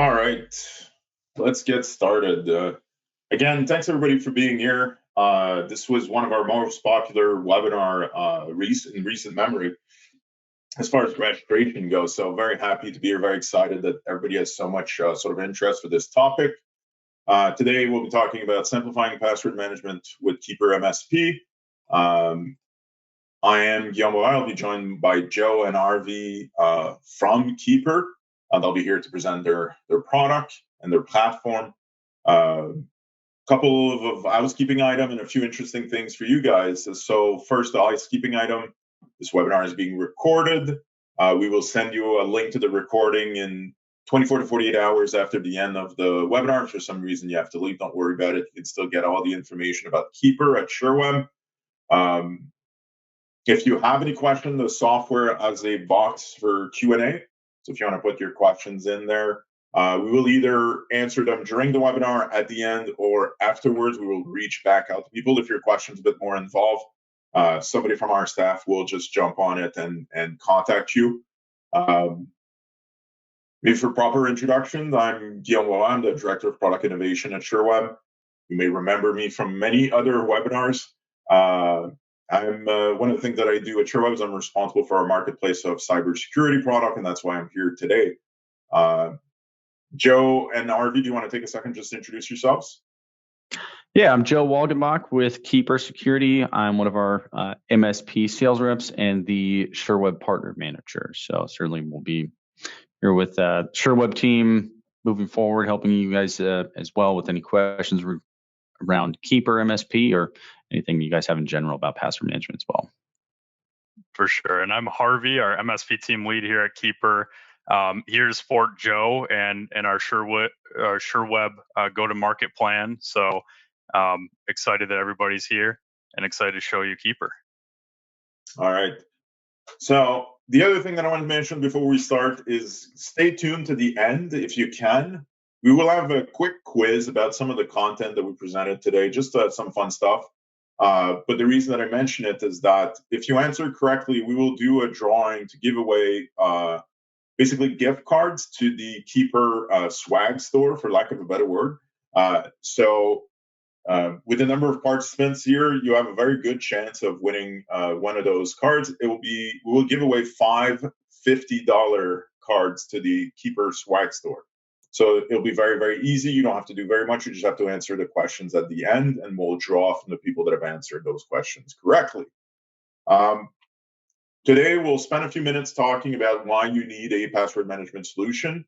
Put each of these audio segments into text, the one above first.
All right, let's get started. Again, thanks everybody for being here. This was one of our most popular webinar in recent memory as far as registration goes. So very happy to be here, very excited that everybody has so much sort of interest for this topic. Today, we'll be talking about simplifying password management with KeeperMSP. I am Guillaume. I'll be joined by Joe and RV from Keeper. They'll be here to present their product and their platform. Couple of housekeeping item and a few interesting things for you guys. So first, the housekeeping item, this webinar is being recorded. We will send you a link to the recording in 24 to 48 hours after the end of the webinar. If for some reason you have to leave, don't worry about it. You can still get all the information about Keeper at Sherweb. If you have any questions, the software has a box for Q&A. So if you want to put your questions in there, we will either answer them during the webinar at the end or afterwards. We will reach back out to people. If your question's a bit more involved, somebody from our staff will just jump on it and contact you. Maybe for proper introduction, I'm Guillaume Loa. I'm the Director of Product Innovation at Sherweb. You may remember me from many other webinars. One of the things that I do at Sherweb is I'm responsible for our marketplace of cybersecurity product, and that's why I'm here today. Joe and RV, do you want to take a second just to introduce yourselves? Yeah, I'm Joe Walgenbach with KeeperSecurity. I'm one of our MSP sales reps and the Sherweb partner manager. So certainly we'll be here with Sherweb team moving forward, helping you guys as well with any questions around KeeperMSP or anything you guys have in general about password management as well. For sure. And I'm Harvey, our MSP team lead here at Keeper. Here to support Joe and our Sherweb go-to-market plan. So excited that everybody's here and excited to show you Keeper. All right. So the other thing that I want to mention before we start is stay tuned to the end if you can. We will have a quick quiz about some of the content that we presented today, just some fun stuff. But the reason that I mention it is that if you answer correctly, we will do a drawing to give away basically gift cards to the Keeper swag store, for lack of a better word. With the number of participants here, you have a very good chance of winning one of those cards. We will give away 5 $50 cards to the Keeper swag store. So it'll be very, very easy. You don't have to do very much. You just have to answer the questions at the end, and we'll draw from the people that have answered those questions correctly. Today, we'll spend a few minutes talking about why you need a password management solution.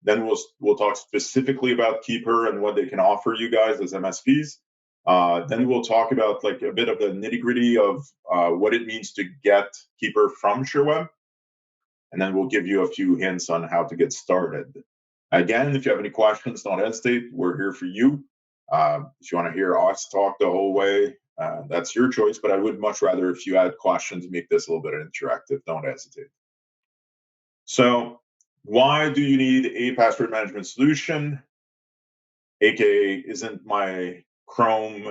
Then we'll talk specifically about Keeper and what they can offer you guys as MSPs. Then we'll talk about like a bit of the nitty-gritty of what it means to get Keeper from Sherweb. And then we'll give you a few hints on how to get started. Again, if you have any questions, don't hesitate. We're here for you. If you want to hear us talk the whole way, that's your choice. But I would much rather if you had questions, make this a little bit interactive. Don't hesitate. So why do you need a password management solution? AKA, isn't Chrome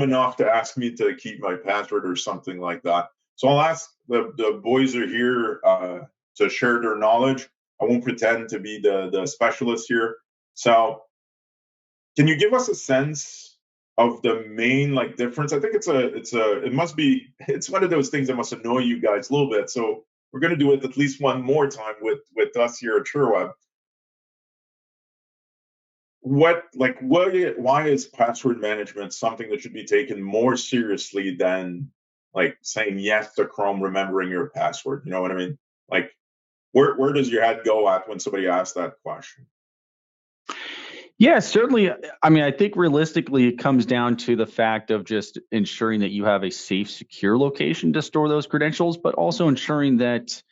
enough to ask me to keep my password or something like that? So I'll ask the boys are here to share their knowledge. I won't pretend to be the specialist here. So can you give us a sense of the main difference? I think it's one of those things that must annoy you guys a little bit. So we're going to do it at least one more time with us here at Sherweb. Why is password management something that should be taken more seriously than saying yes to Chrome remembering your password? You know what I mean? Where does your head go at when somebody asks that question? Yeah, certainly. I mean, I think realistically, it comes down to the fact of just ensuring that you have a safe, secure location to store those credentials, but also ensuring that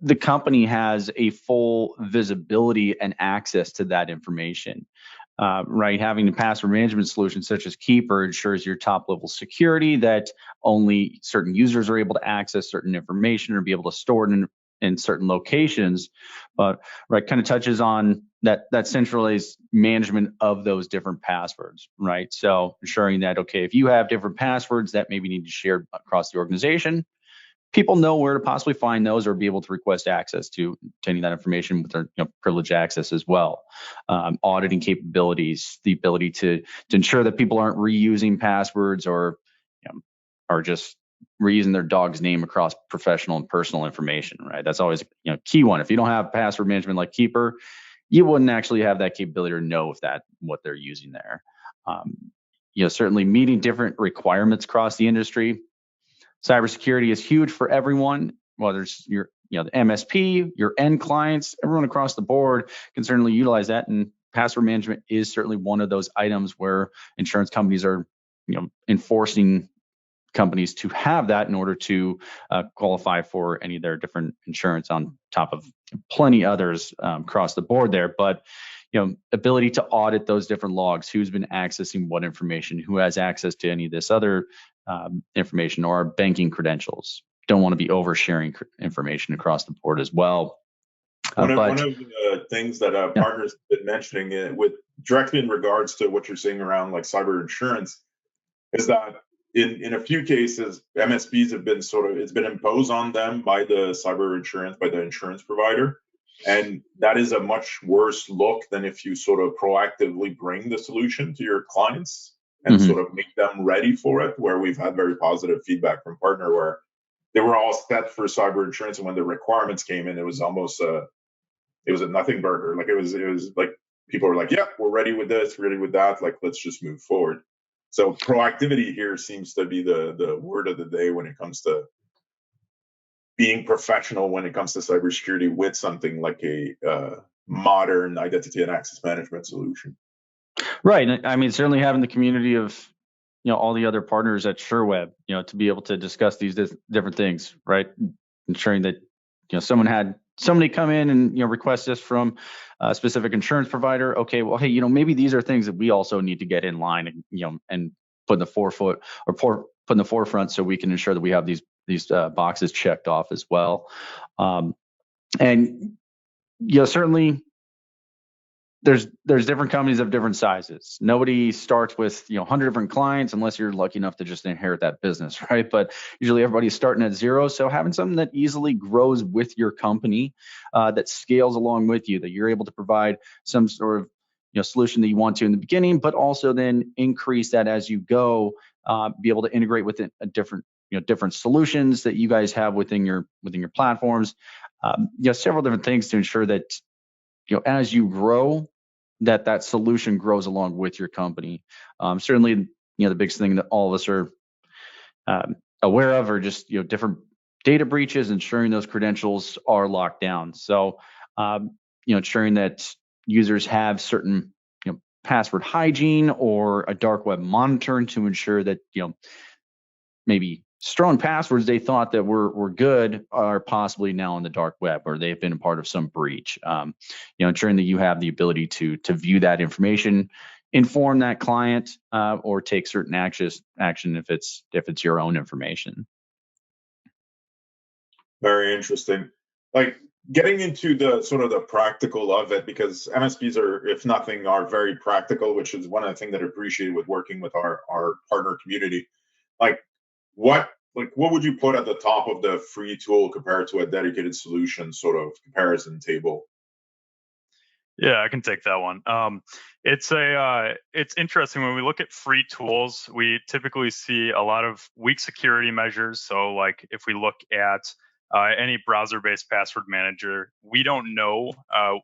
the company has a full visibility and access to that information. Right, having a password management solution such as Keeper ensures your top level security, that only certain users are able to access certain information or be able to store it in certain locations, but kind of touches on that centralized management of those different passwords, right? So ensuring that, okay, if you have different passwords that maybe need to share across the organization, people know where to possibly find those or be able to request access to any of that information with their privileged access as well. Auditing capabilities, the ability to ensure that people aren't reusing passwords or are just reusing their dog's name across professional and personal information, right? That's always key one. If you don't have password management like Keeper, you wouldn't actually have that capability or know if that what they're using there. Certainly meeting different requirements across the industry. Cybersecurity is huge for everyone, whether it's the MSP, your end clients, everyone across the board can certainly utilize that. And password management is certainly one of those items where insurance companies are, enforcing companies to have that in order to qualify for any of their different insurance on top of plenty others across the board there. But ability to audit those different logs, who's been accessing what information, who has access to any of this other information, or our banking credentials. Don't want to be oversharing information across the board as well. One of the things that partners have been mentioning with directly in regards to what you're saying around like cyber insurance is that in a few cases, MSPs have been it's been imposed on them by the cyber insurance, by the insurance provider. And that is a much worse look than if you sort of proactively bring the solution to your clients and sort of make them ready for it, where we've had very positive feedback from partner where they were all set for cyber insurance. And when the requirements came in, it was almost a nothing burger. Like it was like people were like, yeah, we're ready with this, ready with that. Like, let's just move forward. So proactivity here seems to be the word of the day when it comes to being professional when it comes to cybersecurity with something like a modern identity and access management solution. Right. I mean, certainly having the community of, all the other partners at Sherweb, to be able to discuss these different things, right? Ensuring that, somebody come in and, request this from a specific insurance provider. Okay, well, hey, maybe these are things that we also need to get in line and, and put in the forefront or put in the forefront so we can ensure that we have these boxes checked off as well. And certainly there's different companies of different sizes. Nobody starts with 100 different clients unless you're lucky enough to just inherit that business, right? But usually everybody's starting at zero. So having something that easily grows with your company, that scales along with you, that you're able to provide some sort of solution that you want to in the beginning, but also then increase that as you go, be able to integrate with a different different solutions that you guys have within your platforms. Several different things to ensure that as you grow, that solution grows along with your company. Certainly, the biggest thing that all of us are aware of are just different data breaches, ensuring those credentials are locked down. So, ensuring that users have certain password hygiene or a dark web monitoring to ensure that maybe strong passwords they thought that were good are possibly now on the dark web, or they've been a part of some breach. Ensuring that you have the ability to view that information, inform that client, or take certain action if it's your own information. Very interesting. Like getting into the sort of the practical of it, because MSPs are, if nothing, are very practical, which is one of the things that I appreciate with working with our partner community. What would you put at the top of the free tool compared to a dedicated solution sort of comparison table? Yeah, I can take that one. It's interesting when we look at free tools, we typically see a lot of weak security measures. So like if we look at any browser-based password manager, we don't know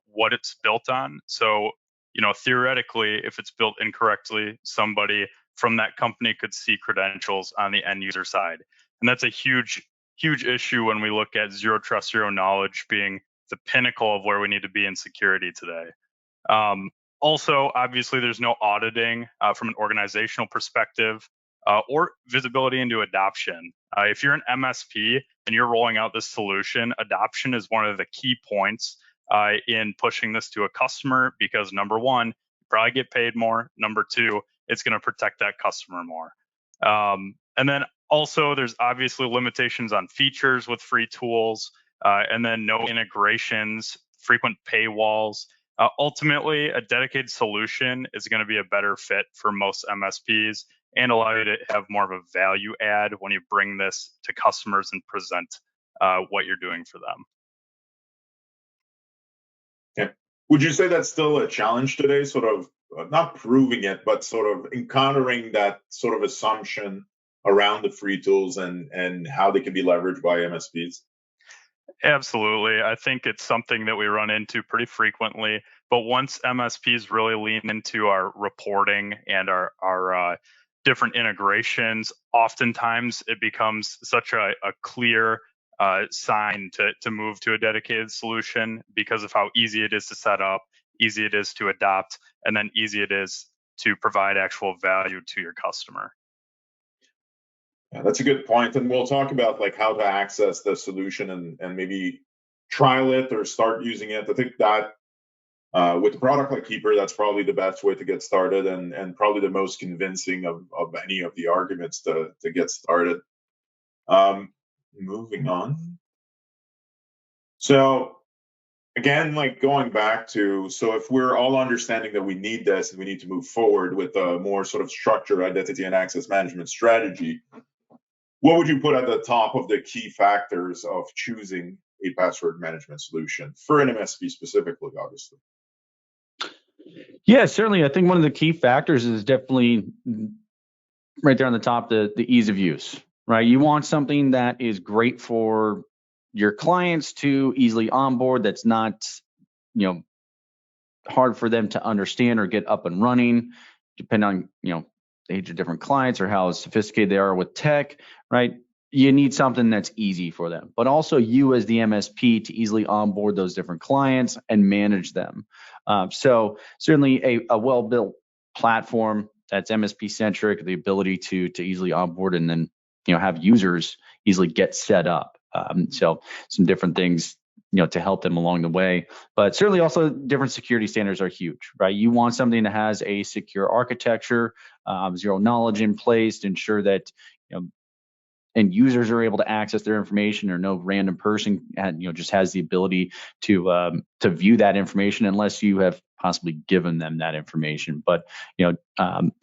what it's built on. So, theoretically, if it's built incorrectly, somebody from that company could see credentials on the end user side. And that's a huge issue when we look at zero trust, zero knowledge being the pinnacle of where we need to be in security today. Also, obviously, there's no auditing from an organizational perspective or visibility into adoption. If you're an MSP and you're rolling out this solution, adoption is one of the key points in pushing this to a customer because number one, you probably get paid more. Number two, it's going to protect that customer more. And then also, there's obviously limitations on features with free tools, and then no integrations, frequent paywalls. Ultimately, a dedicated solution is going to be a better fit for most MSPs and allow you to have more of a value add when you bring this to customers and present what you're doing for them. Yeah. Would you say that's still a challenge today, sort of not proving it, but sort of encountering that sort of assumption around the free tools and how they can be leveraged by MSPs? Absolutely. I think it's something that we run into pretty frequently. But once MSPs really lean into our reporting and our different integrations, oftentimes it becomes such a clear sign to move to a dedicated solution because of how easy it is to set up, easy it is to adopt, and then easy it is to provide actual value to your customer. Yeah, that's a good point. And we'll talk about like how to access the solution and maybe trial it or start using it. I think that with a product like Keeper, that's probably the best way to get started and probably the most convincing of any of the arguments to get started. Moving on. So again, like going back to, so if we're all understanding that we need this and we need to move forward with a more sort of structured identity and access management strategy, what would you put at the top of the key factors of choosing a password management solution for an MSP specifically, obviously? Yeah, certainly. I think one of the key factors is definitely right there on the top, the ease of use, right? You want something that is great for your clients to easily onboard, that's not, hard for them to understand or get up and running, depending on, the age of different clients or how sophisticated they are with tech, right? You need something that's easy for them, but also you as the MSP to easily onboard those different clients and manage them. So certainly a well-built platform that's MSP centric, the ability to easily onboard and then have users easily get set up. So some different things to help them along the way, but certainly also different security standards are huge, right? You want something that has a secure architecture, zero knowledge in place to ensure that and users are able to access their information, or no random person just has the ability to view that information unless you have possibly given them that information. But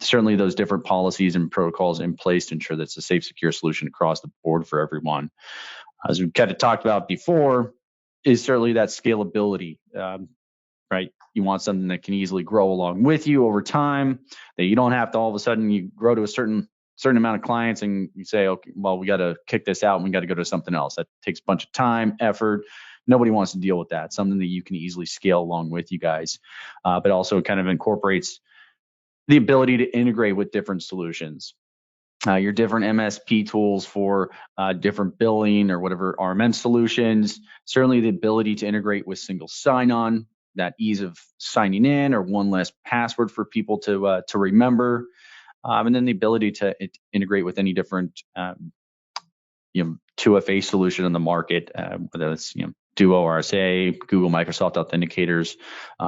certainly those different policies and protocols in place to ensure that's a safe, secure solution across the board for everyone. As we kind of talked about before, is certainly that scalability, right? You want something that can easily grow along with you over time, that you don't have to all of a sudden you grow to a certain amount of clients and you say, okay, well, we got to kick this out and we got to go to something else. That takes a bunch of time, effort. Nobody wants to deal with that. Something that you can easily scale along with you guys, but also kind of incorporates the ability to integrate with different solutions. Your different MSP tools for different billing or whatever RMM solutions, certainly the ability to integrate with single sign-on, that ease of signing in or one less password for people to remember, and then the ability to integrate with any different 2FA solution in the market, whether it's Duo, RSA, Google, Microsoft authenticators,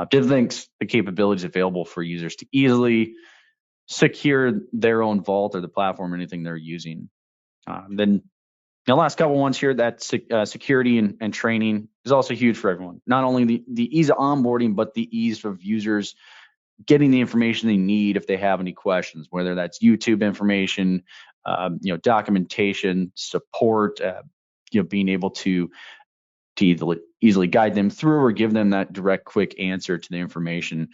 different things, the capabilities available for users to easily secure their own vault or the platform or anything they're using. Then the last couple ones here, that security and training is also huge for everyone. Not only the ease of onboarding, but the ease of users getting the information they need if they have any questions, whether that's YouTube information, documentation, support, being able to easily guide them through or give them that direct, quick answer to the information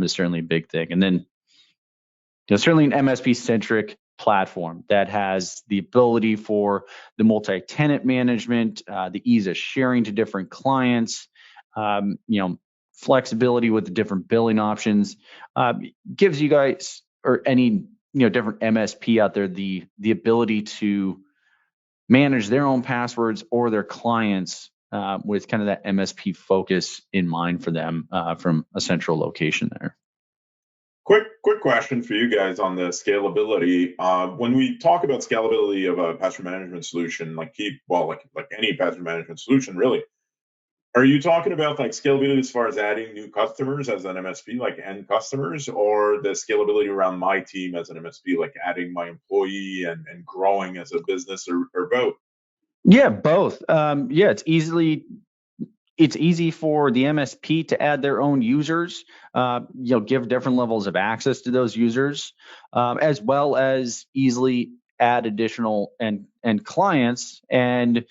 is certainly a big thing. And then certainly an MSP-centric platform that has the ability for the multi-tenant management, the ease of sharing to different clients, flexibility with the different billing options, gives you guys or any different MSP out there the ability to manage their own passwords or their clients with kind of that MSP focus in mind for them from a central location there. Quick question for you guys on the scalability. When we talk about scalability of a password management solution, like any password management solution, really, are you talking about like scalability as far as adding new customers as an MSP, like end customers, or the scalability around my team as an MSP, like adding my employee and growing as a business, or both? Yeah, both. It's easily it's easy for the MSP to add their own users, give different levels of access to those users, as well as easily add additional and clients. And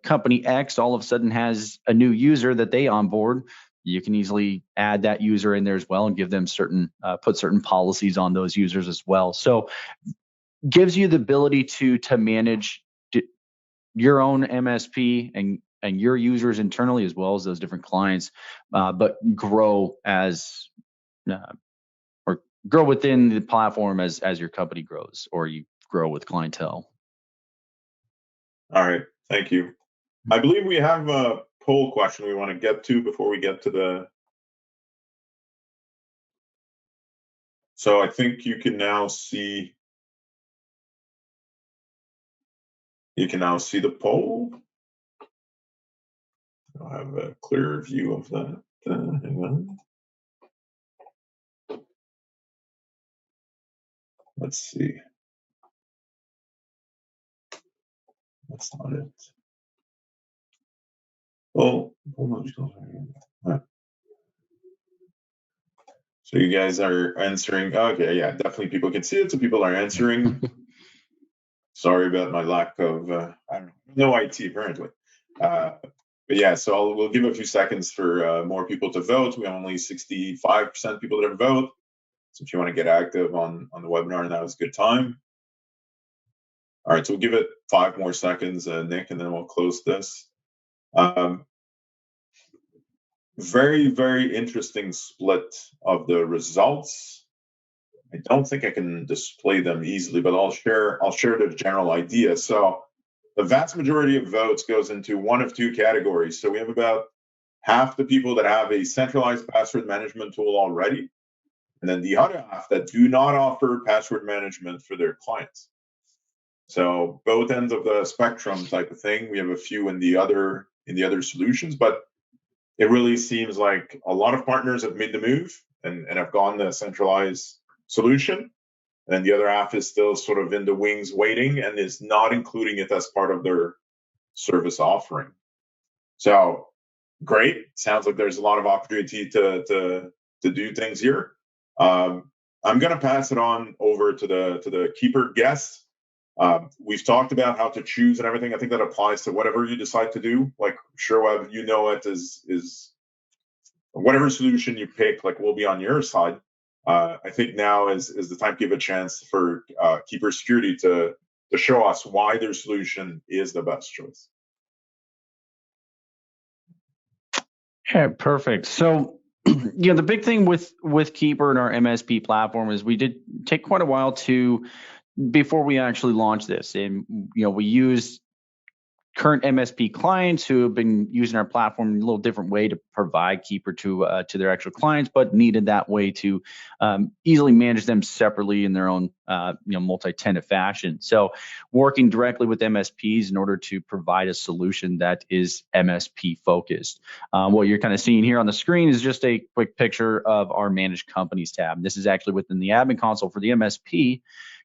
company X all of a sudden has a new user that they onboard. You can easily add that user in there as well and give them put certain policies on those users as well. So gives you the ability to manage your own MSP and your users internally, as well as those different clients, but grow or grow within the platform as your company grows, or you grow with clientele. All right, thank you. I believe we have a poll question we want to get to before we get to the. So I think you can now see. You can now see the poll. I'll have a clearer view of that. Hang on. Let's see. That's not it. Oh, so you guys are answering. Okay, yeah, definitely people can see it, so people are answering. Sorry about my lack of, I don't know, no IT apparently. But yeah, so we'll give a few seconds for more people to vote. We have only 65% people that have voted. So if you want to get active on the webinar, now is a good time. All right, so we'll give it 5 more seconds, Nick, and then we'll close this. Very, very interesting split of the results. I don't think I can display them easily, but I'll share the general idea. So the vast majority of votes goes into one of 2 categories. So we have about half the people that have a centralized password management tool already, and then the other half that do not offer password management for their clients. So both ends of the spectrum type of thing. We have a few in the other solutions, but it really seems like a lot of partners have made the move and have gone the centralized solution. And the other half is still sort of in the wings waiting and is not including it as part of their service offering. So great. Sounds like there's a lot of opportunity to do things here. I'm going to pass it on over to the Keeper guest. We've talked about how to choose and everything. I think that applies to whatever you decide to do. Like Sherweb, it is whatever solution you pick, like will be on your side. I think now is the time to give a chance for Keeper Security to show us why their solution is the best choice. Yeah, perfect. So, the big thing with Keeper and our MSP platform is we did take quite a while before we actually launched this, and we use current MSP clients who have been using our platform in a little different way to provide Keeper to their actual clients, but needed that way to easily manage them separately in their own multi-tenant fashion. So working directly with MSPs in order to provide a solution that is MSP focused. What you're kind of seeing here on the screen is just a quick picture of our Managed Companies tab. This is actually within the admin console for the MSP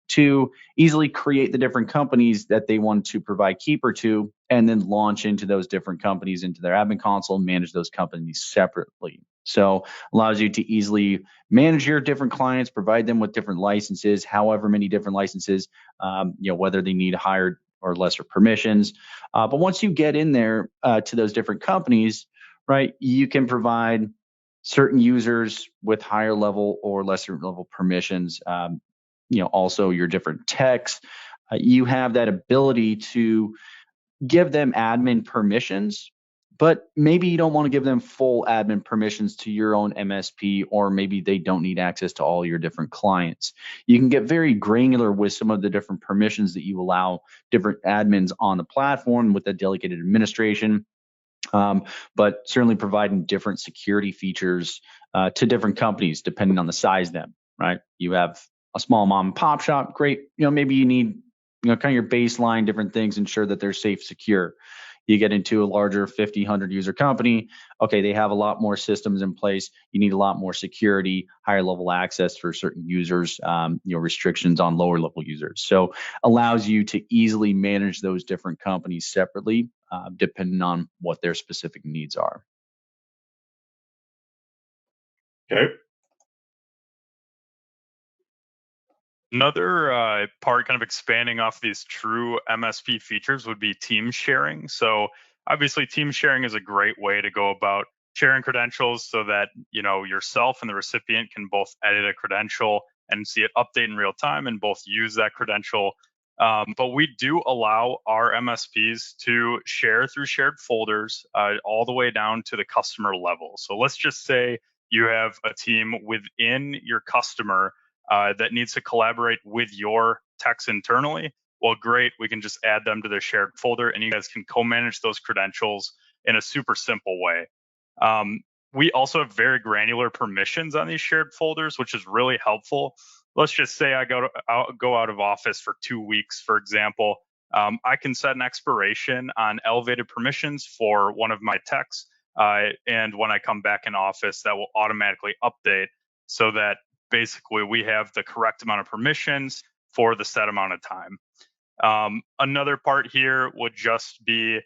to easily create the different companies that they want to provide Keeper to, and then launch into those different companies into their admin console and manage those companies separately. So allows you to easily manage your different clients, provide them with different licenses, however many different licenses, whether they need higher or lesser permissions. But once you get in there to those different companies, right, you can provide certain users with higher level or lesser level permissions. Also your different techs, you have that ability to give them admin permissions, but maybe you don't want to give them full admin permissions to your own MSP, or maybe they don't need access to all your different clients. You can get very granular with some of the different permissions that you allow different admins on the platform with the delegated administration, but certainly providing different security features to different companies depending on the size of them, right? You have a small mom and pop shop, great. Maybe you need, kind of your baseline different things, ensure that they're safe, secure. You get into a larger 50, 100 user company. Okay, they have a lot more systems in place. You need a lot more security, higher level access for certain users, restrictions on lower level users. So allows you to easily manage those different companies separately depending on what their specific needs are. Okay. Another part kind of expanding off these true MSP features would be team sharing. So obviously team sharing is a great way to go about sharing credentials so that, you know, yourself and the recipient can both edit a credential and see it update in real time and both use that credential. But we do allow our MSPs to share through shared folders all the way down to the customer level. So let's just say you have a team within your customer that needs to collaborate with your techs internally. Well, great, we can just add them to their shared folder and you guys can co-manage those credentials in a super simple way. We also have very granular permissions on these shared folders, which is really helpful. Let's just say I go out of office for 2 weeks, for example. I can set an expiration on elevated permissions for one of my techs. And when I come back in office, that will automatically update so that basically we have the correct amount of permissions for the set amount of time. Another part here would just be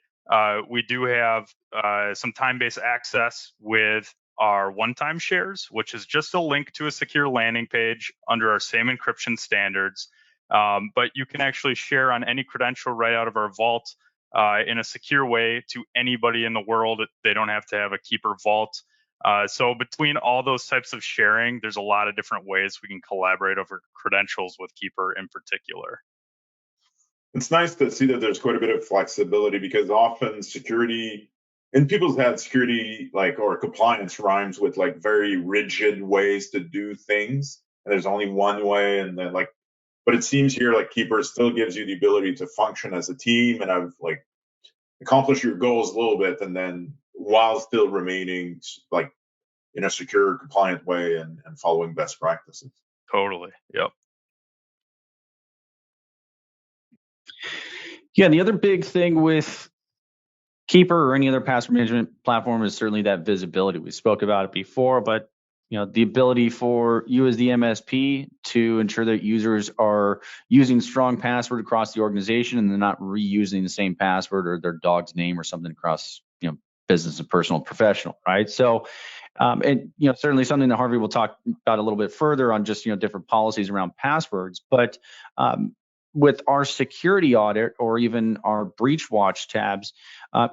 we do have some time-based access with our one-time shares, which is just a link to a secure landing page under our same encryption standards. But you can actually share on any credential right out of our vault in a secure way to anybody in the world. They don't have to have a Keeper vault. So between all those types of sharing, there's a lot of different ways we can collaborate over credentials with Keeper in particular. It's nice to see that there's quite a bit of flexibility because often security, in people's heads, security or compliance rhymes with very rigid ways to do things. And there's only one way, and then but it seems here Keeper still gives you the ability to function as a team and have accomplish your goals a little bit, and then while still remaining in a secure, compliant way and following best practices. Totally. Yep. Yeah, the other big thing with Keeper or any other password management platform is certainly that visibility. We spoke about it before, but the ability for you as the MSP to ensure that users are using strong password across the organization and they're not reusing the same password or their dog's name or something across business and personal and professional, right? So and certainly something that Harvey will talk about a little bit further on just different policies around passwords. But with our security audit or even our breach watch tabs,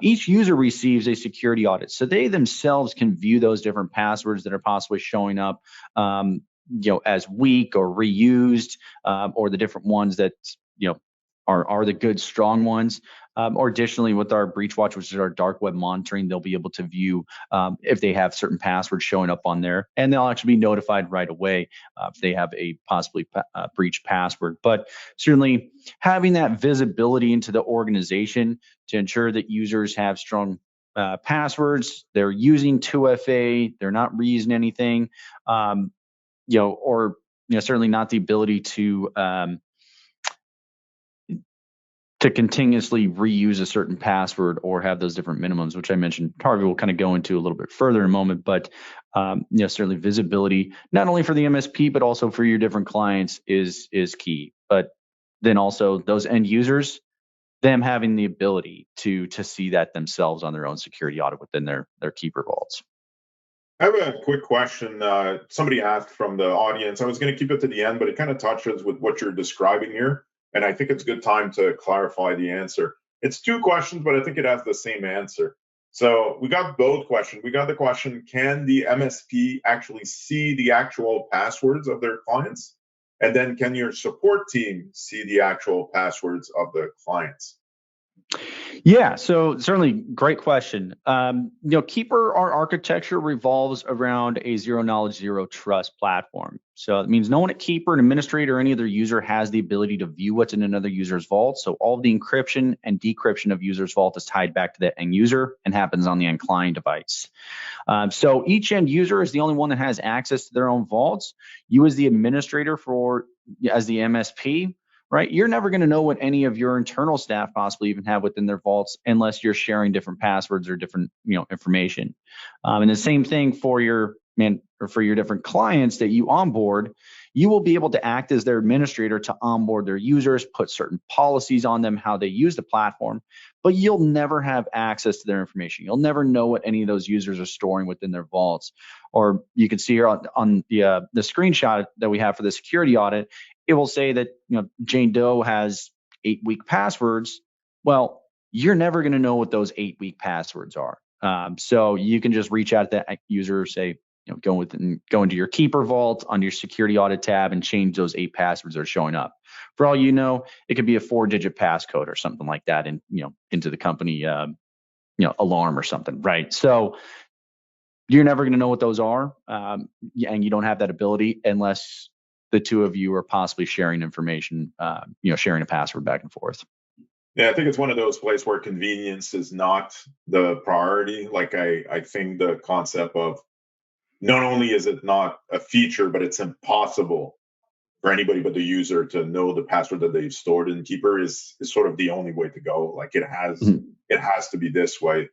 each user receives a security audit, so they themselves can view those different passwords that are possibly showing up, as weak or reused, or the different ones that are the good strong ones. Or additionally, with our breach watch, which is our dark web monitoring, they'll be able to view if they have certain passwords showing up on there, and they'll actually be notified right away if they have a possibly breached password. But certainly having that visibility into the organization to ensure that users have strong passwords, they're using 2FA, they're not reusing anything, or certainly not the ability to continuously reuse a certain password or have those different minimums, which I mentioned. Harvey will kind of go into a little bit further in a moment, but certainly visibility, not only for the MSP, but also for your different clients is key. But then also those end users, them having the ability to see that themselves on their own security audit within their Keeper vaults. I have a quick question. Somebody asked from the audience. I was going to keep it to the end, but it kind of touches with what you're describing here. And I think it's a good time to clarify the answer. It's two questions, but I think it has the same answer. So we got both questions. We got the question, can the MSP actually see the actual passwords of their clients? And then can your support team see the actual passwords of the clients? Yeah, so certainly great question. Keeper, our architecture revolves around a zero knowledge, zero trust platform. So it means no one at Keeper, an administrator, or any other user has the ability to view what's in another user's vault. So all of the encryption and decryption of user's vault is tied back to the end user and happens on the end client device. So each end user is the only one that has access to their own vaults. You as the administrator as the MSP, right? You're never going to know what any of your internal staff possibly even have within their vaults unless you're sharing different passwords or different, information. And the same thing for your different clients that you onboard. you will be able to act as their administrator to onboard their users, put certain policies on them, how they use the platform, but you'll never have access to their information. You'll never know what any of those users are storing within their vaults. Or you can see here on the screenshot that we have for the security audit, it will say that Jane Doe has 8-week passwords. Well, you're never going to know what those 8-week passwords are. So you can just reach out to that user, say, go into your Keeper vault on your security audit tab and change those 8 passwords that are showing up. For all you know, it could be a 4-digit passcode or something like that, and into the company alarm or something, right? So you're never going to know what those are, and you don't have that ability unless the two of you are possibly sharing information, sharing a password back and forth. Yeah, I think it's one of those places where convenience is not the priority. Like I think the concept of not only is it not a feature, but it's impossible for anybody but the user to know the password that they've stored in Keeper is sort of the only way to go. Like it has to be this way.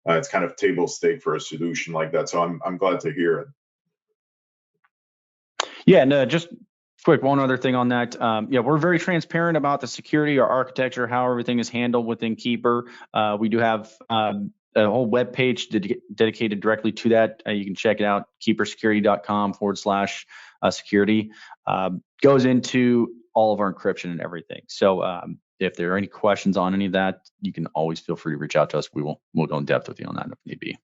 It's kind of table stake for a solution like that. So I'm glad to hear it. Yeah, no, just quick, one other thing on that. We're very transparent about the security, our architecture, how everything is handled within Keeper. We do have a whole web page dedicated directly to that. You can check it out, keepersecurity.com/security. Goes into all of our encryption and everything. So if there are any questions on any of that, you can always feel free to reach out to us. We'll go in depth with you on that if need be.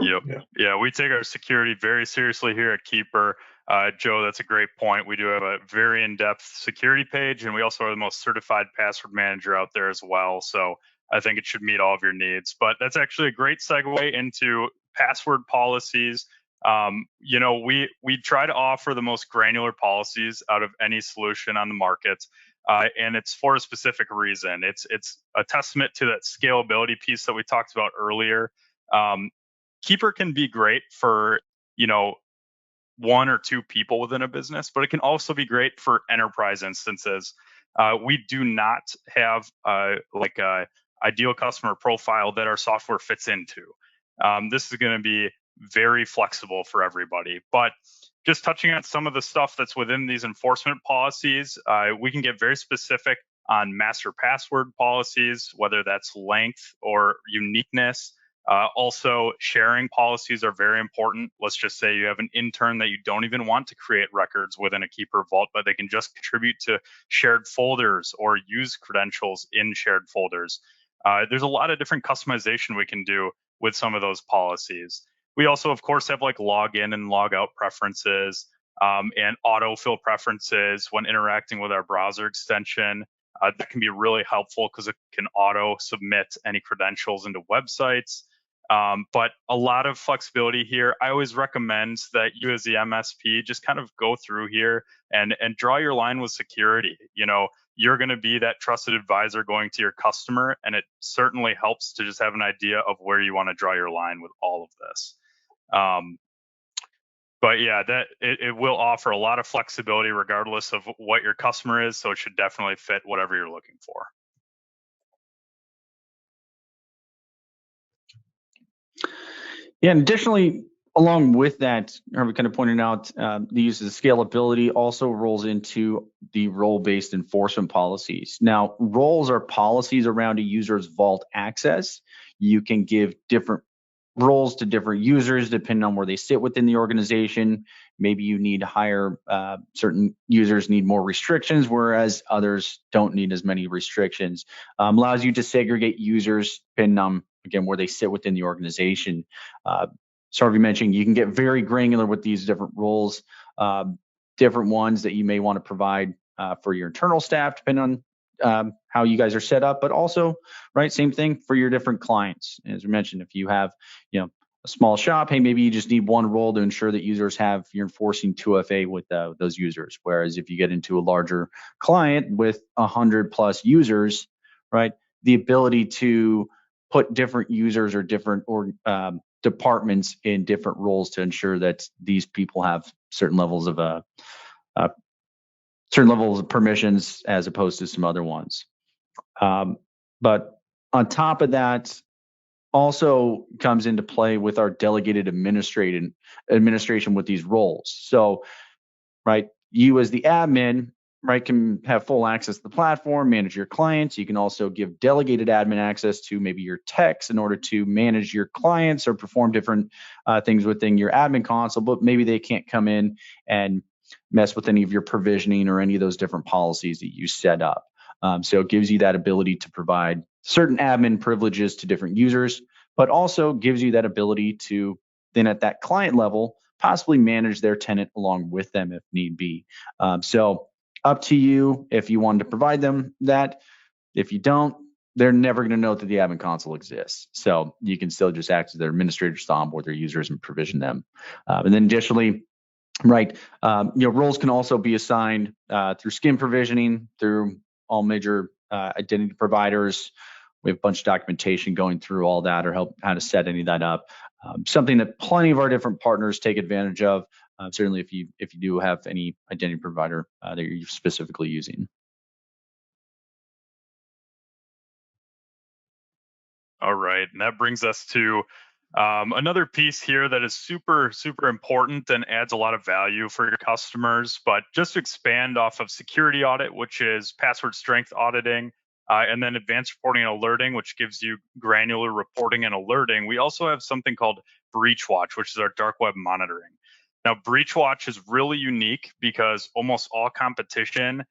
Yep. Yeah, we take our security very seriously here at Keeper. Joe, that's a great point. We do have a very in-depth security page, and we also are the most certified password manager out there as well. So I think it should meet all of your needs. But that's actually a great segue into password policies. We try to offer the most granular policies out of any solution on the market, and it's for a specific reason. It's a testament to that scalability piece that we talked about earlier. Keeper can be great for, 1 or 2 people within a business, but it can also be great for enterprise instances. We do not have a ideal customer profile that our software fits into. This is going to be very flexible for everybody. But just touching on some of the stuff that's within these enforcement policies, we can get very specific on master password policies, whether that's length or uniqueness. Also, sharing policies are very important. Let's just say you have an intern that you don't even want to create records within a Keeper vault, but they can just contribute to shared folders or use credentials in shared folders. There's a lot of different customization we can do with some of those policies. We also, of course, have like login and log out preferences and autofill preferences when interacting with our browser extension. That can be really helpful because it can auto submit any credentials into websites. But a lot of flexibility here. I always recommend that you as the MSP just kind of go through here and draw your line with security. You're going to be that trusted advisor going to your customer, and it certainly helps to just have an idea of where you want to draw your line with all of this. But yeah, it will offer a lot of flexibility regardless of what your customer is, so it should definitely fit whatever you're looking for. Yeah, and additionally, along with that, Harvey kind of pointed out, the use of scalability also rolls into the role-based enforcement policies. Now, roles are policies around a user's vault access. You can give different roles to different users depending on where they sit within the organization. Maybe you need to hire certain users need more restrictions, whereas others don't need as many restrictions. Allows you to segregate users depending on, again, where they sit within the organization. Harvey mentioned you can get very granular with these different roles, different ones that you may want to provide for your internal staff, depending on how you guys are set up, but also, right, same thing for your different clients. As we mentioned, if you have, a small shop, hey, maybe you just need one role to ensure that you're enforcing 2FA with those users. Whereas if you get into a larger client with 100+ users, right, the ability to put different users or different departments in different roles to ensure that these people have certain levels of permissions as opposed to some other ones. But on top of that, also comes into play with our delegated administration with these roles. So right? You as the admin, right, can have full access to the platform, manage your clients. You can also give delegated admin access to maybe your techs in order to manage your clients or perform different things within your admin console, but maybe they can't come in and mess with any of your provisioning or any of those different policies that you set up. So it gives you that ability to provide certain admin privileges to different users, but also gives you that ability to then at that client level possibly manage their tenant along with them if need be. So up to you if you wanted to provide them that. If you don't, they're never going to know that the admin console exists. So you can still just act as their administrators to onboard their users and provision them. And then additionally, right, roles can also be assigned through skin provisioning through all major identity providers. We have a bunch of documentation going through all that or help how to set any of that up. Something that plenty of our different partners take advantage of. Certainly, if you do have any identity provider that you're specifically using. All right, and that brings us to another piece here that is super, super important and adds a lot of value for your customers. But just to expand off of security audit, which is password strength auditing, and then advanced reporting and alerting, which gives you granular reporting and alerting. We also have something called Breach Watch, which is our dark web monitoring. Now, Breach Watch is really unique because almost all competition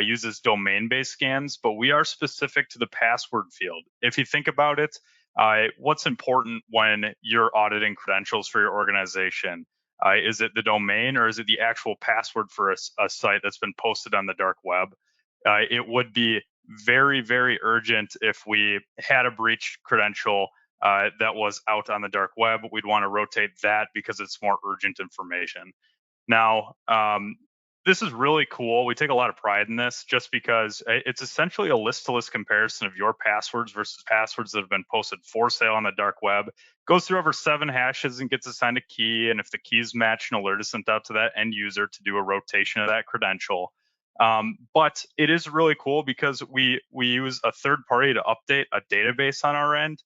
uses domain-based scans, but we are specific to the password field. If you think about it, what's important when you're auditing credentials for your organization? Is it the domain or is it the actual password for a site that's been posted on the dark web? It would be very, very urgent if we had a breach credential that was out on the dark web. We'd want to rotate that because it's more urgent information. Now, this is really cool. We take a lot of pride in this just because it's essentially a list-to-list comparison of your passwords versus passwords that have been posted for sale on the dark web. Goes through over 7 hashes and gets assigned a key. And if the keys match, an alert is sent out to that end user to do a rotation of that credential. But it is really cool because we use a third party to update a database on our end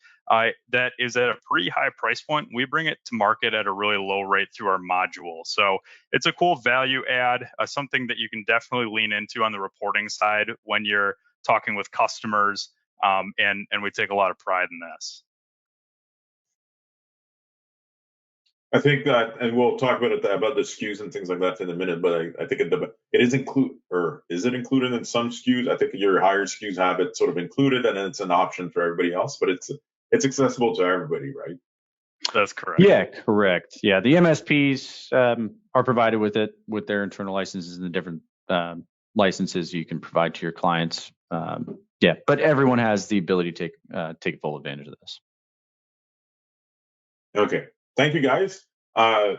that is at a pretty high price point. We bring it to market at a really low rate through our module. So it's a cool value add, something that you can definitely lean into on the reporting side when you're talking with customers. And we take a lot of pride in this. I think that, and we'll talk about the SKUs and things like that in a minute. But I think it is it included in some SKUs? I think your higher SKUs have it sort of included, and then it's an option for everybody else. But it's accessible to everybody, right? That's correct. Yeah, correct. Yeah, the MSPs are provided with it with their internal licenses and the different licenses you can provide to your clients. Yeah, but everyone has the ability to take full advantage of this. Okay. Thank you, guys. I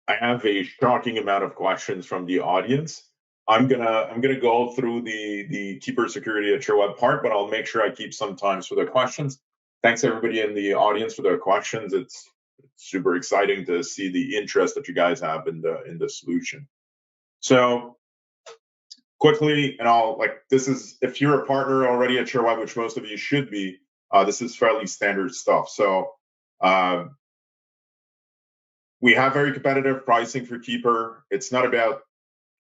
have a shocking amount of questions from the audience. I'm gonna go through the Keeper Security at Sherweb part, but I'll make sure I keep some time for the questions. Thanks everybody in the audience for their questions. It's super exciting to see the interest that you guys have in the solution. So quickly, and this is, if you're a partner already at Sherweb, which most of you should be, this is fairly standard stuff. So we have very competitive pricing for Keeper. It's not about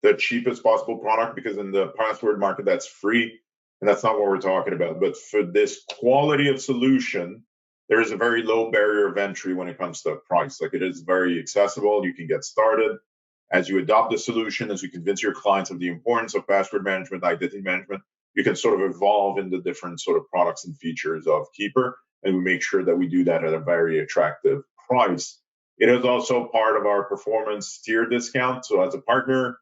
the cheapest possible product because in the password market, that's free. And that's not what we're talking about. But for this quality of solution, there is a very low barrier of entry when it comes to price. Like, it is very accessible. You can get started. As you adopt the solution, as you convince your clients of the importance of password management, identity management, you can sort of evolve in the different sort of products and features of Keeper. And we make sure that we do that at a very attractive price. It is also part of our performance tier discount. So as a partner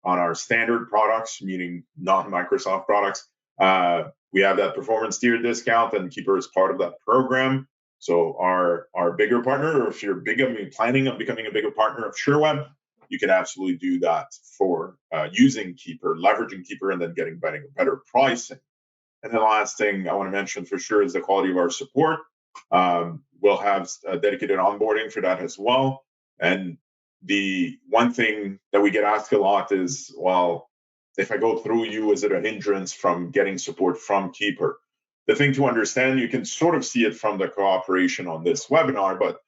on our standard products, meaning non-Microsoft products, we have that performance tier discount, and Keeper is part of that program. So our bigger partner, or if you're planning on becoming a bigger partner of Sherweb, you can absolutely do that for using Keeper, leveraging Keeper, and then getting better pricing. And the last thing I want to mention for sure is the quality of our support. We'll have a dedicated onboarding for that as well. And the one thing that we get asked a lot is, well, if I go through you, is it a hindrance from getting support from Keeper? The thing to understand, you can sort of see it from the cooperation on this webinar, but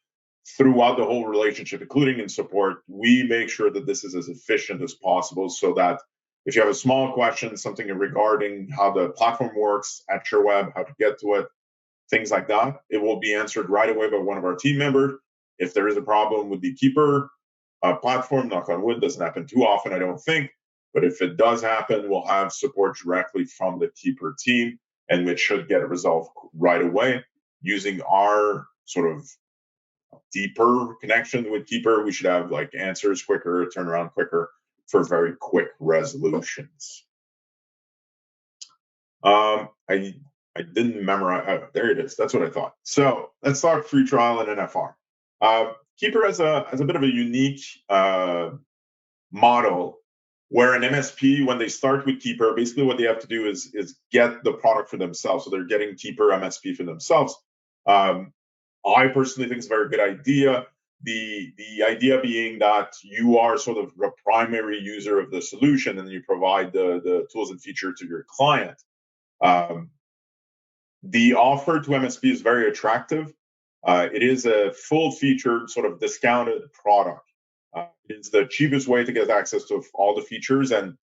throughout the whole relationship, including in support, we make sure that this is as efficient as possible so that if you have a small question, something regarding how the platform works at Sherweb, how to get to it, things like that, it will be answered right away by one of our team members. If there is a problem with the Keeper platform, knock on wood, doesn't happen too often, I don't think. But if it does happen, we'll have support directly from the Keeper team, and it should get resolved right away. Using our sort of deeper connection with Keeper, we should have like answers quicker, turnaround quicker for very quick resolutions. I didn't memorize. Oh, there it is. That's what I thought. So let's talk free trial and NFR. Keeper has a bit of a unique model where an MSP, when they start with Keeper, basically what they have to do is get the product for themselves. So they're getting KeeperMSP for themselves. I personally think it's a very good idea. The idea being that you are sort of a primary user of the solution and you provide the tools and features to your client. The offer to MSP is very attractive. It is a full-featured, sort of discounted product. It's the cheapest way to get access to all the features, and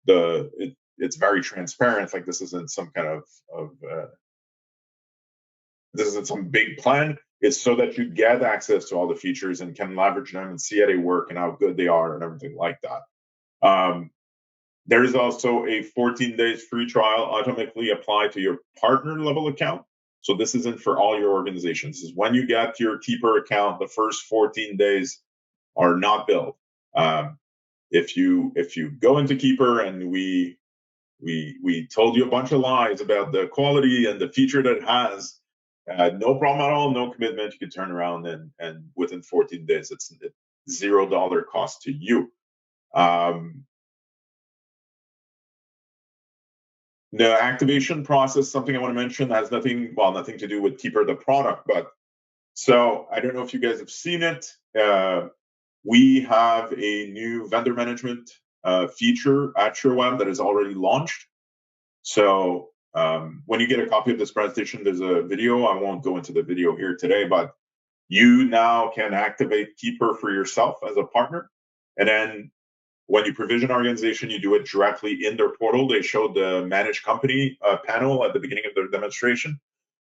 it's very transparent. Like this isn't some kind this isn't some big plan. It's so that you get access to all the features and can leverage them and see how they work and how good they are and everything like that. There is also a 14 days free trial automatically applied to your partner level account. So this isn't for all your organizations. This is when you get your Keeper account, the first 14 days are not billed. If you go into Keeper and we told you a bunch of lies about the quality and the feature that it has, no problem at all, no commitment. You can turn around and within 14 days, it's $0 cost to you. The activation process, something I want to mention, has nothing to do with Keeper the product, but so I don't know if you guys have seen it. We have a new vendor management feature at Sherweb that is already launched. So when you get a copy of this presentation, there's a video. I won't go into the video here today, but you now can activate Keeper for yourself as a partner. And then when you provision an organization, you do it directly in their portal. They showed the managed company panel at the beginning of their demonstration.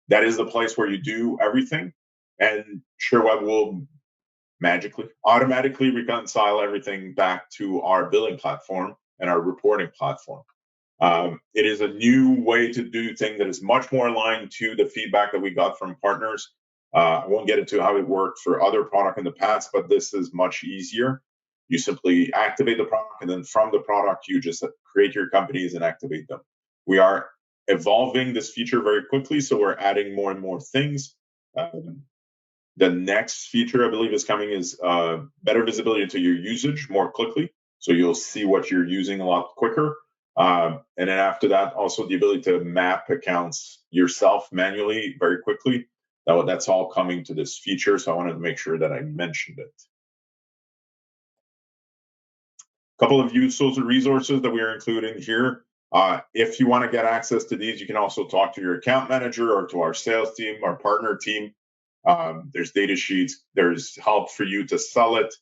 That is the place where you do everything. And Sherweb will automatically reconcile everything back to our billing platform and our reporting platform. It is a new way to do things that is much more aligned to the feedback that we got from partners. I won't get into how it worked for other product in the past, but this is much easier. You simply activate the product, and then from the product, you just create your companies and activate them. We are evolving this feature very quickly, so we're adding more and more things. The next feature I believe is coming is better visibility into your usage more quickly. So you'll see what you're using a lot quicker. And then after that, also the ability to map accounts yourself manually very quickly. That's all coming to this feature. So I wanted to make sure that I mentioned it. A couple of useful resources that we are including here. If you want to get access to these, you can also talk to your account manager or to our sales team, our partner team. There's data sheets, there's help for you to sell it.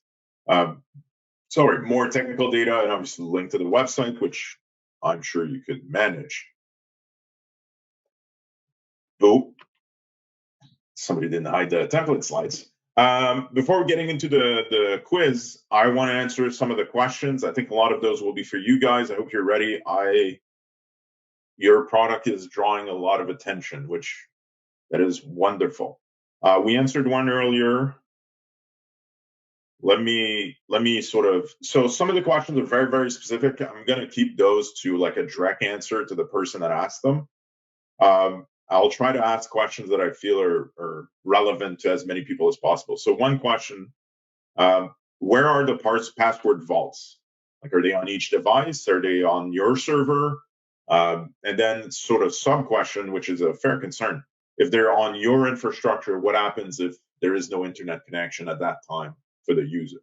More technical data, and obviously the link to the website, which I'm sure you could manage. Oh, somebody didn't hide the template slides. Before getting into the quiz, I want to answer some of the questions. I think a lot of those will be for you guys. I hope you're ready. Your product is drawing a lot of attention, which that is wonderful. We answered one earlier. Let me so some of the questions are very, very specific. I'm going to keep those to like a direct answer to the person that asked them. I'll try to ask questions that I feel are relevant to as many people as possible. So one question, where are the password vaults? Like, are they on each device? Are they on your server? And then sort of sub question, which is a fair concern. If they're on your infrastructure, what happens if there is no internet connection at that time for the user?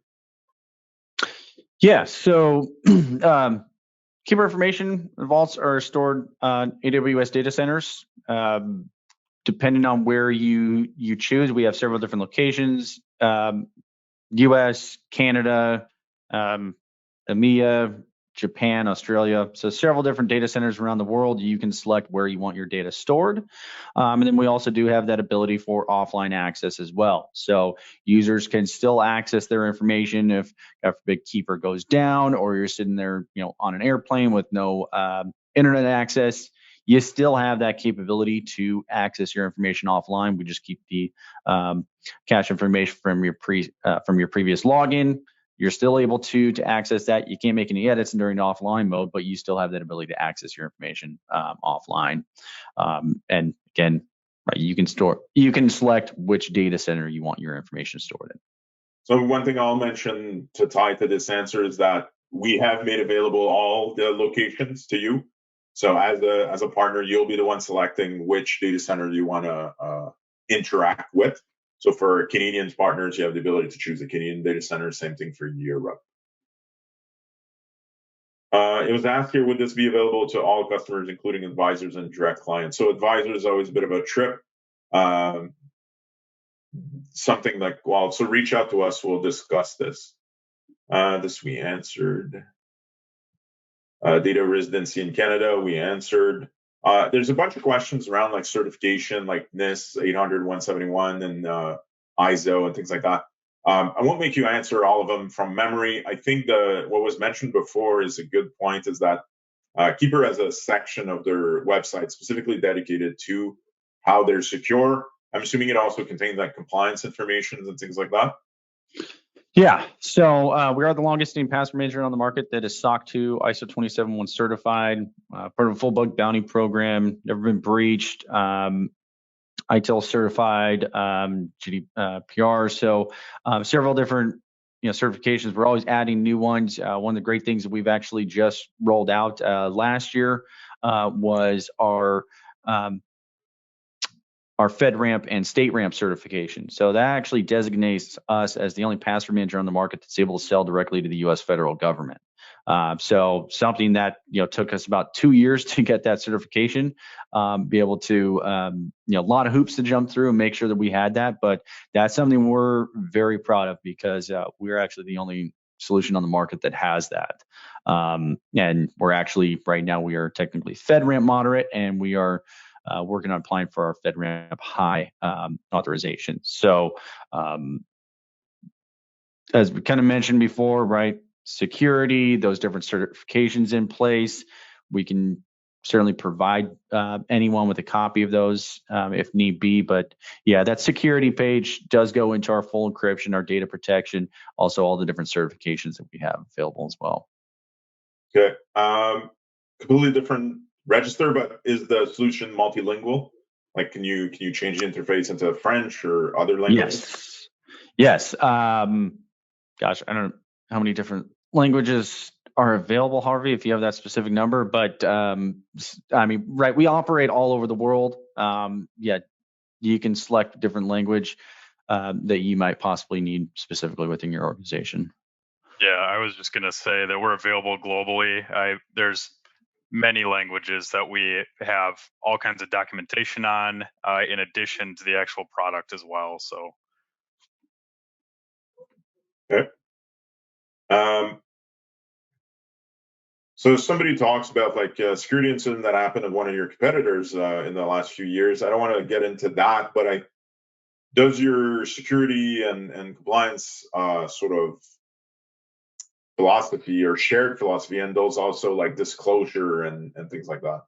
Yeah, so Keeper information vaults are stored on AWS data centers. Depending on where you choose, we have several different locations. US, Canada, EMEA, Japan, Australia. So several different data centers around the world. You can select where you want your data stored. And then we also do have that ability for offline access as well. So users can still access their information if a big Keeper goes down, or you're sitting there, on an airplane with no internet access. You still have that capability to access your information offline. We just keep the cache information from your previous login. You're still able to access that. You can't make any edits during offline mode, but you still have that ability to access your information offline. And again, right, you can select which data center you want your information stored in. So one thing I'll mention to tie to this answer is that we have made available all the locations to you. So as a partner, you'll be the one selecting which data center you want to interact with. So for Canadian partners, you have the ability to choose a Canadian data center. Same thing for Europe. It was asked here, would this be available to all customers, including advisors and direct clients? So advisors is always a bit of a trip. Something like, so reach out to us. We'll discuss this. This we answered. Data residency in Canada, we answered. There's a bunch of questions around like certification, like NIST 800-171 and ISO and things like that. I won't make you answer all of them from memory. I think what was mentioned before is a good point, is that Keeper has a section of their website specifically dedicated to how they're secure. I'm assuming it also contains like compliance information and things like that. Yeah, so we are the longest standing password manager on the market that is SOC 2 ISO 271 certified, part of a full bug bounty program, never been breached, ITIL certified, GDPR. So several different certifications. We're always adding new ones. One of the great things that we've actually just rolled out last year was our FedRAMP and StateRAMP certification. So that actually designates us as the only password manager on the market that's able to sell directly to the U.S. federal government. So something that took us about 2 years to get that certification, be able to a lot of hoops to jump through and make sure that we had that. But that's something we're very proud of, because we're actually the only solution on the market that has that. And we're actually right now we are technically FedRAMP moderate, and we are working on applying for our FedRAMP high authorization. So as we kind of mentioned before, right, security, those different certifications in place, we can certainly provide anyone with a copy of those if need be. But yeah, that security page does go into our full encryption, our data protection, also all the different certifications that we have available as well. Okay. Completely different register, but is the solution multilingual? Like, can you change the interface into French or other languages? Yes. Gosh, I don't know how many different languages are available, Harvey, if you have that specific number. But I mean, right, we operate all over the world. Yeah, you can select a different language that you might possibly need specifically within your organization. Yeah, I was just going to say that we're available globally. There's many languages that we have all kinds of documentation on, in addition to the actual product as well. So, okay. So somebody talks about like a security incident that happened at one of your competitors in the last few years. I don't want to get into that, but does your security and compliance sort of philosophy or shared philosophy, and those also like disclosure and things like that?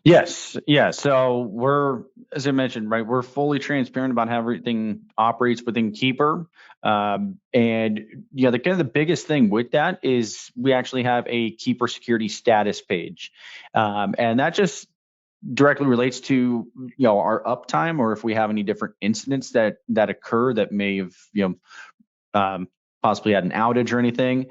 Yes. Yeah. So we're, as I mentioned, right, we're fully transparent about how everything operates within Keeper. And the biggest thing with that is we actually have a Keeper security status page. And that just directly relates to, our uptime, or if we have any different incidents that occur that may have, possibly had an outage or anything,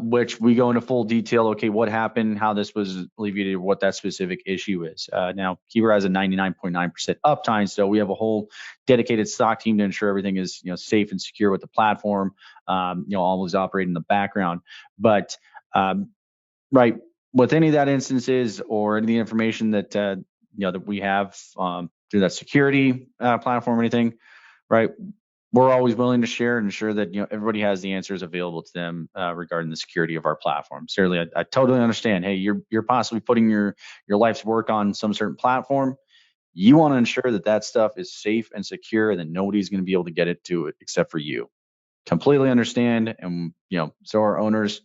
which we go into full detail. Okay, what happened, how this was alleviated, what that specific issue is. Now, Keeper has a 99.9% uptime, so we have a whole dedicated SOC team to ensure everything is safe and secure with the platform. Always operate in the background. But right, with any of that instances or any of the information that that we have through that security platform or anything, right, we're always willing to share and ensure that everybody has the answers available to them regarding the security of our platform. Certainly, I totally understand. Hey, you're possibly putting your life's work on some certain platform. You want to ensure that stuff is safe and secure, and that nobody's going to be able to get it to it except for you. Completely understand, and so our owners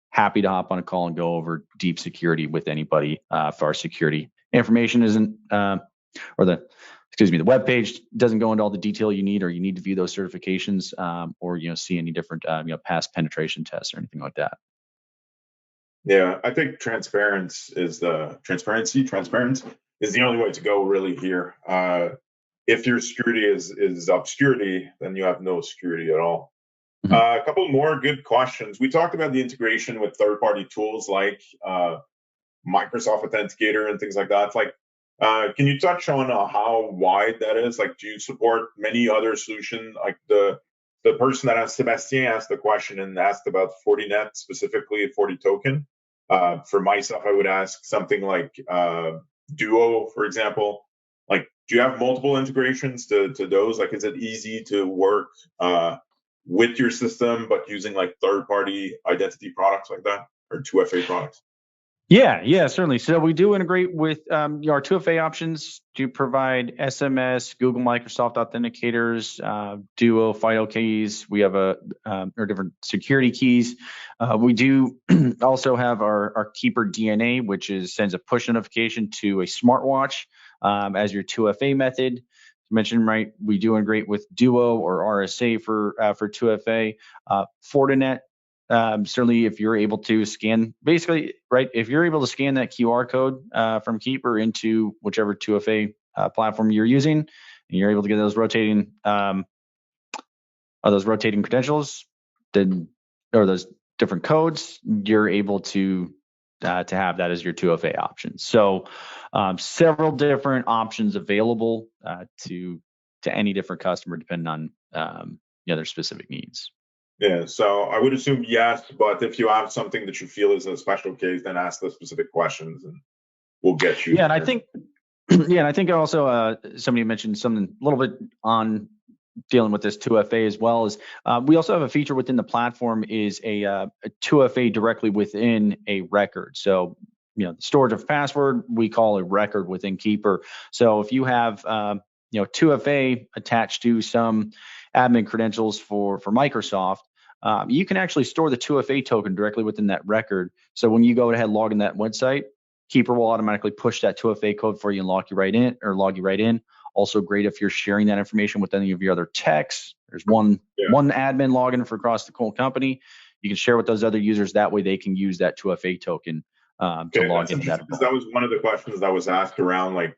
happy to hop on a call and go over deep security with anybody if our security information isn't the web page doesn't go into all the detail you need, or you need to view those certifications, or see any different past penetration tests or anything like that. Yeah, I think transparency is the only way to go really here. If your security is obscurity, then you have no security at all. Mm-hmm. A couple more good questions. We talked about the integration with third-party tools like Microsoft Authenticator and things like that. Can you touch on how wide that is? Like, do you support many other solutions? Like the person that asked, Sebastien, asked the question and asked about Fortinet, specifically 40 token. For myself, I would ask something like Duo, for example. Like, do you have multiple integrations to those? Like, is it easy to work with your system, but using like third-party identity products like that, or 2FA products? Yeah, certainly. So we do integrate with our 2FA options to provide SMS, Google, Microsoft authenticators, Duo, FIDO keys. We have our different security keys. We do also have our Keeper DNA, which sends a push notification to a smartwatch as your 2FA method. You mentioned, right? We do integrate with Duo or RSA for 2FA. Fortinet. Certainly, if you're able to scan, basically, right, if you're able to scan that QR code from Keeper into whichever 2FA platform you're using, and you're able to get those rotating credentials, then, or those different codes, you're able to have that as your 2FA option. So, several different options available to any different customer, depending on their specific needs. Yeah, so I would assume yes, but if you have something that you feel is a special case, then ask the specific questions and we'll get you. Yeah, and I think also somebody mentioned something a little bit on dealing with this 2FA as well. Is we also have a feature within the platform is a 2FA directly within a record. So the storage of password we call a record within Keeper. So if you have 2FA attached to some admin credentials for Microsoft, you can actually store the 2FA token directly within that record. So when you go ahead and log in that website, Keeper will automatically push that 2FA code for you and log you right in. Also great if you're sharing that information with any of your other techs. There's one admin login for across the whole company. You can share with those other users. That way they can use that 2FA token to log into that. That was one of the questions that was asked around like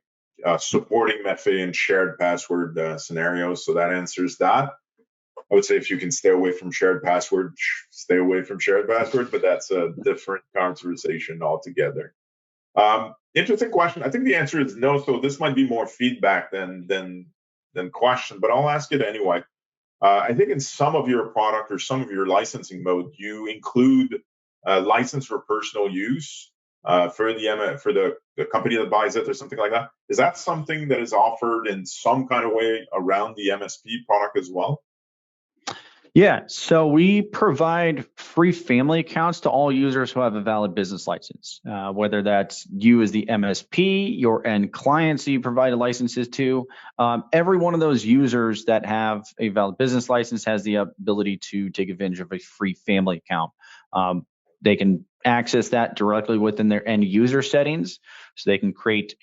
supporting MFA and shared password scenarios. So that answers that. I would say if you can stay away from shared password, stay away from shared password, but that's a different conversation altogether. Interesting question. I think the answer is no. So this might be more feedback than question, but I'll ask it anyway. I think in some of your product or some of your licensing mode, you include a license for personal use for the company that buys it or something like that. Is that something that is offered in some kind of way around the MSP product as well? Yeah, so we provide free family accounts to all users who have a valid business license, whether that's you as the MSP, your end clients you provide licenses to. Every one of those users that have a valid business license has the ability to take advantage of a free family account. They can access that directly within their end user settings, so they can create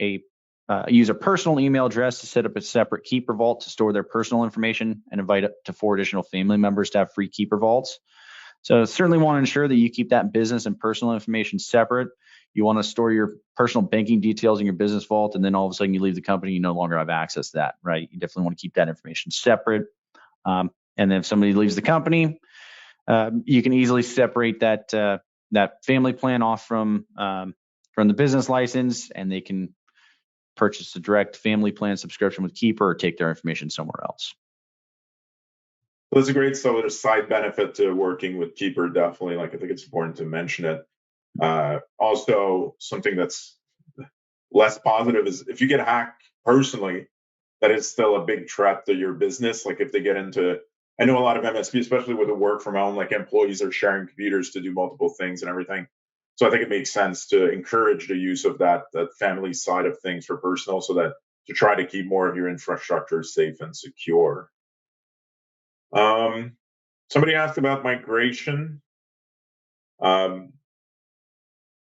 use a personal email address to set up a separate Keeper vault to store their personal information and invite up to 4 additional family members to have free Keeper vaults. So certainly want to ensure that you keep that business and personal information separate. You want to store your personal banking details in your business vault, and then all of a sudden you leave the company, you no longer have access to that, right? You definitely want to keep that information separate. And then if somebody leaves the company, you can easily separate that family plan off from the business license, and they can purchase a direct family plan subscription with Keeper or take their information somewhere else. That's a great side benefit to working with Keeper, definitely. Like, I think it's important to mention it. Also, something that's less positive is if you get hacked personally, that is still a big threat to your business. Like if they get into, I know a lot of MSP, especially with the work from home, like employees are sharing computers to do multiple things and everything. So I think it makes sense to encourage the use of that family side of things for personal, so that to try to keep more of your infrastructure safe and secure. Somebody asked about migration. Can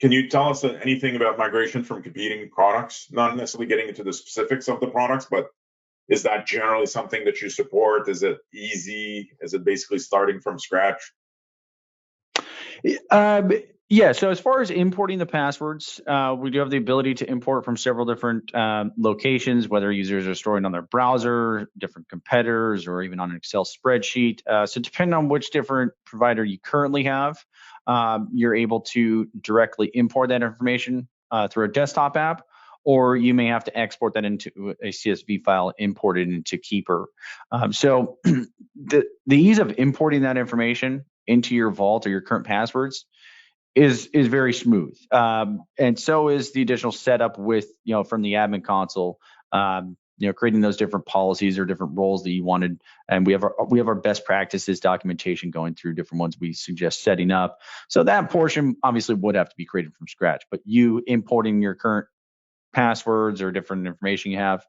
you tell us anything about migration from competing products? Not necessarily getting into the specifics of the products, but is that generally something that you support? Is it easy? Is it basically starting from scratch? Yeah, so as far as importing the passwords, we do have the ability to import from several different locations, whether users are storing on their browser, different competitors, or even on an Excel spreadsheet. So depending on which different provider you currently have, you're able to directly import that information through a desktop app, or you may have to export that into a CSV file imported into Keeper. So the ease of importing that information into your vault or your current passwords is very smooth, and so is the additional setup with from the admin console. Creating those different policies or different roles that you wanted, and we have our best practices documentation going through different ones we suggest setting up. So that portion obviously would have to be created from scratch, but you importing your current passwords or different information you have,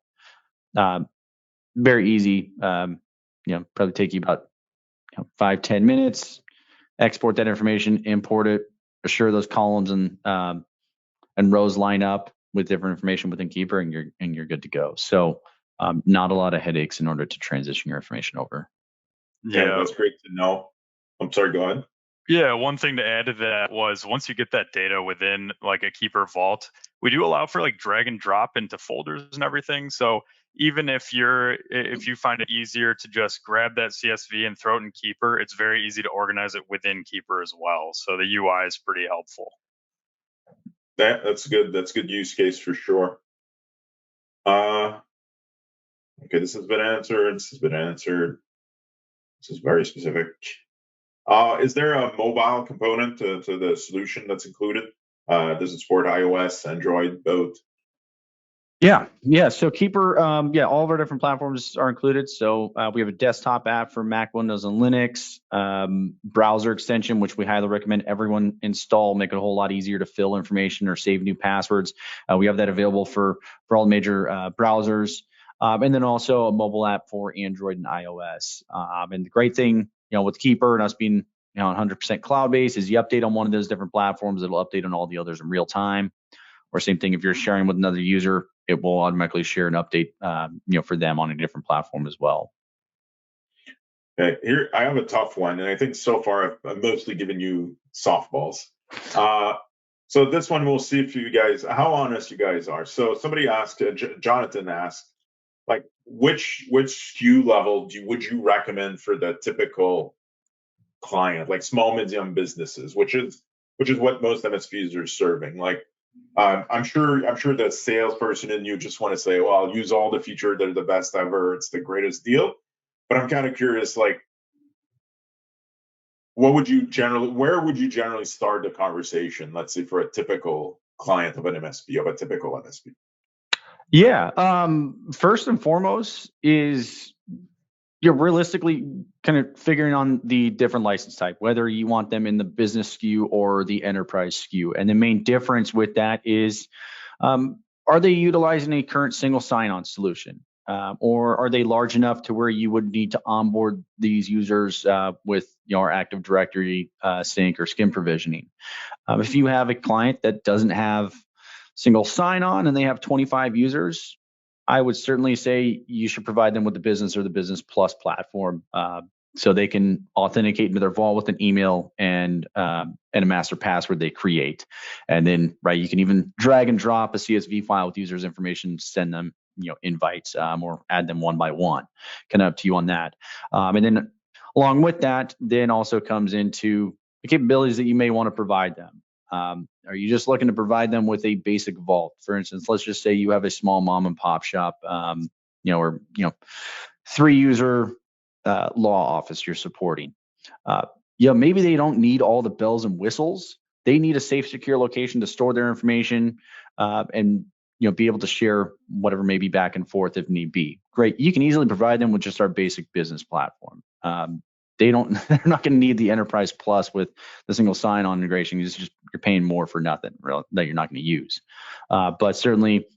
very easy. Probably take you about 5-10 minutes. Export that information, import it, assure those columns and rows line up with different information within Keeper, and you're good to go. So not a lot of headaches in order to transition your information over. Yeah, that's great to know. I'm sorry, go ahead. Yeah, one thing to add to that was once you get that data within like a Keeper vault, we do allow for like drag and drop into folders and everything. So even if you find it easier to just grab that CSV and throw it in Keeper, it's very easy to organize it within Keeper as well. So the UI is pretty helpful. That's good. That's good use case for sure. Okay, this has been answered. This has been answered. This is very specific. Is there a mobile component to the solution that's included? Does it support iOS, Android, both? Yeah. So Keeper, all of our different platforms are included. So we have a desktop app for Mac, Windows, and Linux, browser extension, which we highly recommend everyone install, make it a whole lot easier to fill information or save new passwords. We have that available for all major browsers, and then also a mobile app for Android and iOS. And the great thing, with Keeper and us being 100% cloud-based, is you update on one of those different platforms, it'll update on all the others in real time. Or same thing, if you're sharing with another user, it will automatically share an update, for them on a different platform as well. Okay, here I have a tough one, and I think so far I've mostly given you softballs. So this one, we'll see if you guys, how honest you guys are. So somebody asked, Jonathan asked, like which SKU level would you recommend for the typical client, like small medium businesses, which is what most MSPs are serving. Like I'm sure the salesperson in you just want to say, well, I'll use all the features that are the best ever. It's the greatest deal. But I'm kind of curious, like, where would you generally start the conversation? Let's say for a typical client of an MSP, of a typical MSP. Yeah. First and foremost is you're realistically kind of figuring on the different license type, whether you want them in the business SKU or the enterprise SKU. And the main difference with that is, are they utilizing a current single sign-on solution? Or are they large enough to where you would need to onboard these users with our Active Directory sync or skim provisioning? If you have a client that doesn't have single sign-on and they have 25 users, I would certainly say you should provide them with the business or the business plus platform, so they can authenticate into their vault with an email and a master password they create. And then, you can even drag and drop a CSV file with users' information, send them, invites, or add them one by one. Kind of up to you on that. And then along with that, then also comes into the capabilities that you may want to provide them. Are you just looking to provide them with a basic vault? For instance, let's just say you have a small mom and pop shop, or 3-user law office you're supporting. Maybe they don't need all the bells and whistles. They need a safe, secure location to store their information, and be able to share whatever may be back and forth if need be. Great. You can easily provide them with just our basic business platform. They're not going to need the Enterprise Plus with the single sign-on integration. You're paying more for nothing that you're not going to use. But certainly,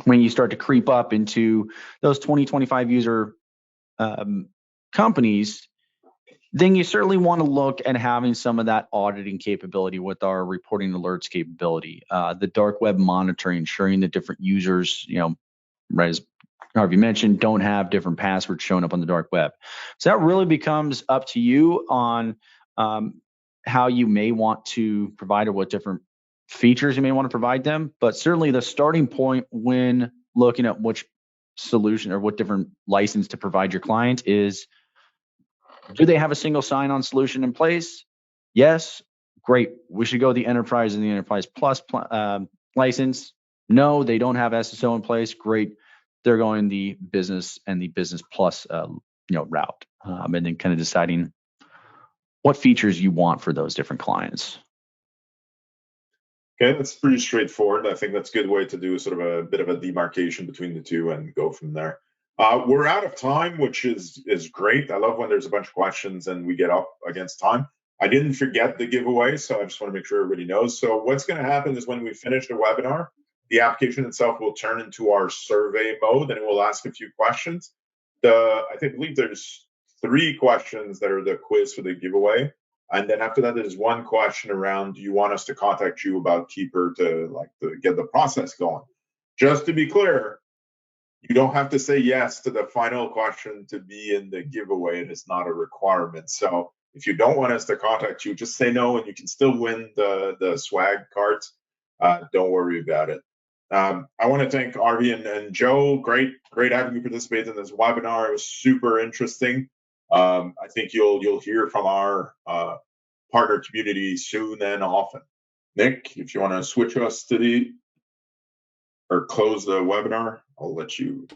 when you start to creep up into those 20, 25 user companies, then you certainly want to look at having some of that auditing capability with our reporting alerts capability, the dark web monitoring, ensuring that different users, right as Harvey mentioned, don't have different passwords showing up on the dark web. So that really becomes up to you on how you may want to provide or what different features you may want to provide them. But certainly the starting point when looking at which solution or what different license to provide your client is, do they have a single sign-on solution in place? Yes, great. We should go the Enterprise and the Enterprise Plus license. No, they don't have SSO in place. Great. They're going the Business and the Business Plus route, and then kind of deciding what features you want for those different clients. Okay, that's pretty straightforward. I think that's a good way to do sort of a bit of a demarcation between the two and go from there. We're out of time, which is great. I love when there's a bunch of questions and we get up against time. I didn't forget the giveaway, so I just want to make sure everybody knows. So what's going to happen is when we finish the webinar, the application itself will turn into our survey mode and it will ask a few questions. I believe there's 3 questions that are the quiz for the giveaway. And then after that, there's 1 question around, do you want us to contact you about Keeper to get the process going? Just to be clear, you don't have to say yes to the final question to be in the giveaway. It is not a requirement. So if you don't want us to contact you, just say no and you can still win the swag cards. Don't worry about it. I want to thank Harvey and Joe. Great having you participate in this webinar. It was super interesting. I think you'll hear from our partner community soon and often. Nick, if you want to switch us to or close the webinar, I'll let you